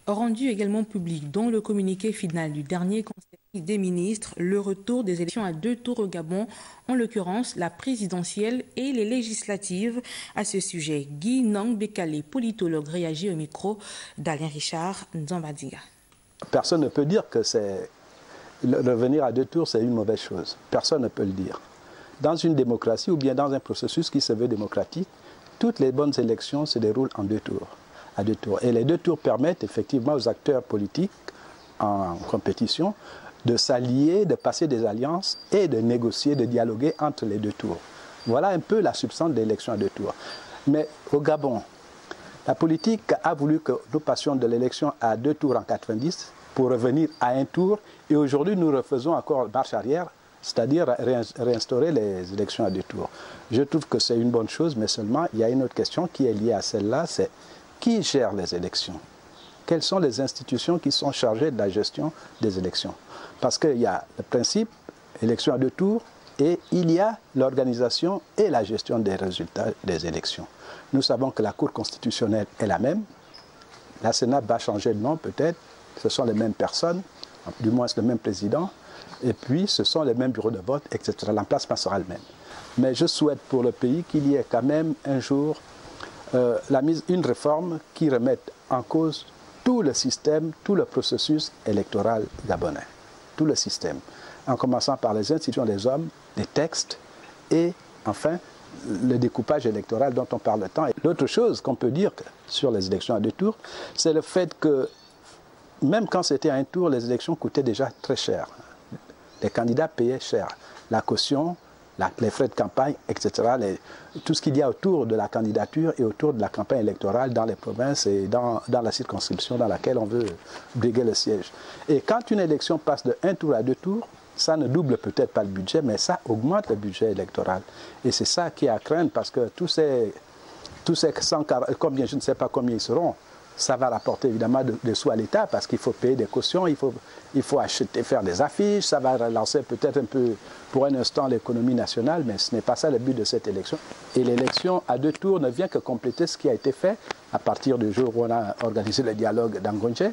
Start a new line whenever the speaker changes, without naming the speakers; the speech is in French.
rendu également public dans le communiqué final du dernier Conseil des ministres le retour des élections à 2 tours au Gabon, en l'occurrence la présidentielle et les législatives. À ce sujet, Guy Nang Bekale, politologue, réagit au micro d'Alain Richard Nzambadinga.
Personne ne peut dire que revenir à 2 tours, c'est une mauvaise chose. Personne ne peut le dire. Dans une démocratie ou bien dans un processus qui se veut démocratique, toutes les bonnes élections se déroulent en 2 tours. À 2 tours. Et les 2 tours permettent effectivement aux acteurs politiques en compétition de s'allier, de passer des alliances et de négocier, de dialoguer entre les 2 tours. Voilà un peu la substance de l'élection à 2 tours. Mais au Gabon, la politique a voulu que nous passions de l'élection à 2 tours en 90 pour revenir à 1 tour. Et aujourd'hui, nous refaisons encore marche arrière, c'est-à-dire réinstaurer les élections à 2 tours. Je trouve que c'est une bonne chose, mais seulement il y a une autre question qui est liée à celle-là, c'est qui gère les élections? Quelles sont les institutions qui sont chargées de la gestion des élections? Parce qu'il y a le principe, élection à 2 tours, et il y a l'organisation et la gestion des résultats des élections. Nous savons que la Cour constitutionnelle est la même. La Sénat va changer de nom peut-être. Ce sont les mêmes personnes, du moins le même président. Et puis ce sont les mêmes bureaux de vote, etc. L'emplacement sera le même. Mais je souhaite pour le pays qu'il y ait quand même un jour une réforme qui remette en cause tout le système, tout le processus électoral gabonais. Tout le système. En commençant par les institutions des hommes, les textes et enfin le découpage électoral dont on parle tant. L'autre chose qu'on peut dire sur les élections à 2 tours, c'est le fait que même quand c'était à 1 tour, les élections coûtaient déjà très cher. Les candidats payaient cher. La caution, les frais de campagne, etc. Tout ce qu'il y a autour de la candidature et autour de la campagne électorale dans les provinces et dans la circonscription dans laquelle on veut briguer le siège. Et quand une élection passe de 1 tour à 2 tours, ça ne double peut-être pas le budget, mais ça augmente le budget électoral. Et c'est ça qui est à craindre parce que tous ces 140, combien, je ne sais pas combien ils seront, ça va rapporter évidemment des sous à l'État parce qu'il faut payer des cautions, il faut acheter, faire des affiches, ça va relancer peut-être un peu pour un instant l'économie nationale, mais ce n'est pas ça le but de cette élection. Et l'élection à 2 tours ne vient que compléter ce qui a été fait à partir du jour où on a organisé le dialogue d'Angonje.